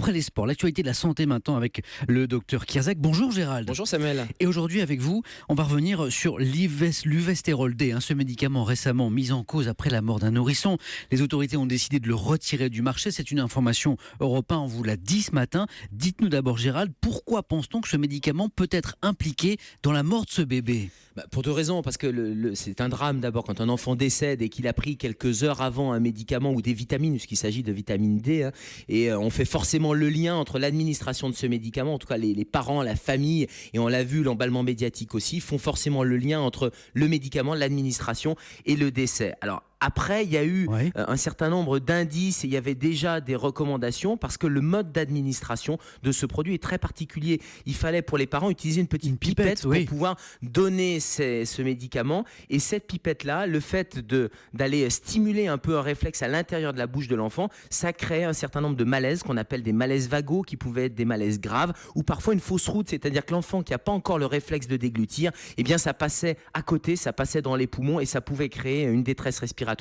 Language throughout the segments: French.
Après les sports, l'actualité de la santé maintenant avec le docteur Kierzek. Bonjour Gérald. Bonjour Samuel. Et aujourd'hui avec vous, on va revenir sur l'Uvesterold D, ce médicament récemment mis en cause après la mort d'un nourrisson. Les autorités ont décidé de le retirer du marché. C'est une information Europe 1, on vous l'a dit ce matin. Dites-nous d'abord Gérald, pourquoi pense-t-on que ce médicament peut être impliqué dans la mort de ce bébé ? Pour deux raisons, parce que c'est un drame d'abord quand un enfant décède et qu'il a pris quelques heures avant un médicament ou des vitamines, puisqu'il s'agit de vitamine D, et on fait forcément le lien entre l'administration de ce médicament, en tout cas les parents, la famille, et on l'a vu, l'emballement médiatique aussi, font forcément le lien entre le médicament, l'administration et le décès. Alors après, il y a eu un certain nombre d'indices et il y avait déjà des recommandations parce que le mode d'administration de ce produit est très particulier. Il fallait pour les parents utiliser une petite pipette pour pouvoir donner ce médicament. Et cette pipette-là, le fait d'aller stimuler un peu un réflexe à l'intérieur de la bouche de l'enfant, ça créait un certain nombre de malaises qu'on appelle des malaises vagos qui pouvaient être des malaises graves ou parfois une fausse route, c'est-à-dire que l'enfant qui n'a pas encore le réflexe de déglutir, eh bien ça passait à côté, ça passait dans les poumons et ça pouvait créer une détresse respiratoire.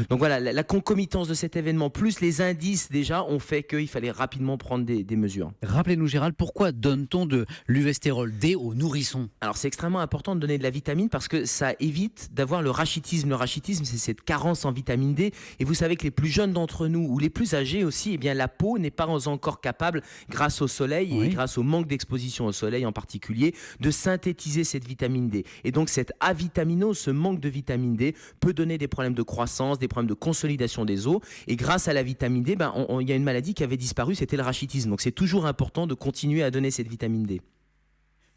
Donc voilà, la concomitance de cet événement, plus les indices déjà, ont fait qu'il fallait rapidement prendre des mesures. Rappelez-nous Gérald, pourquoi donne-t-on de l'Uvesterold D aux nourrissons ? Alors c'est extrêmement important de donner de la vitamine parce que ça évite d'avoir le rachitisme. Le rachitisme, c'est cette carence en vitamine D. Et vous savez que les plus jeunes d'entre nous, ou les plus âgés aussi, eh bien la peau n'est pas encore capable, grâce au soleil et grâce au manque d'exposition au soleil en particulier, de synthétiser cette vitamine D. Et donc cette avitaminose, ce manque de vitamine D, peut donner des problèmes de croissance, des problèmes de consolidation des os. Et grâce à la vitamine D, il y a une maladie qui avait disparu, c'était le rachitisme. Donc c'est toujours important de continuer à donner cette vitamine D.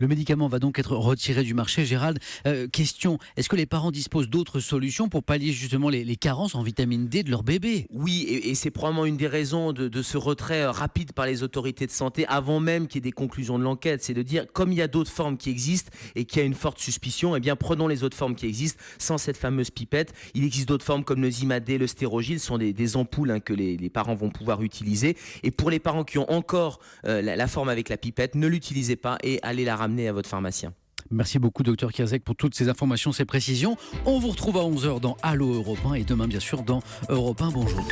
Le médicament va donc être retiré du marché. Gérald, question, est-ce que les parents disposent d'autres solutions pour pallier justement les carences en vitamine D de leur bébé ? Oui, et c'est probablement une des raisons de ce retrait rapide par les autorités de santé avant même qu'il y ait des conclusions de l'enquête. C'est de dire, comme il y a d'autres formes qui existent et qu'il y a une forte suspicion, eh bien prenons les autres formes qui existent sans cette fameuse pipette. Il existe d'autres formes comme le Zimadé, le Stérogil, ce sont des ampoules que les parents vont pouvoir utiliser. Et pour les parents qui ont encore la forme avec la pipette, ne l'utilisez pas et allez la ramener à votre pharmacien. Merci beaucoup docteur Kierzek pour toutes ces informations, ces précisions. On vous retrouve à 11h dans Allo Europe 1 et demain bien sûr dans Europe 1 Bonjour.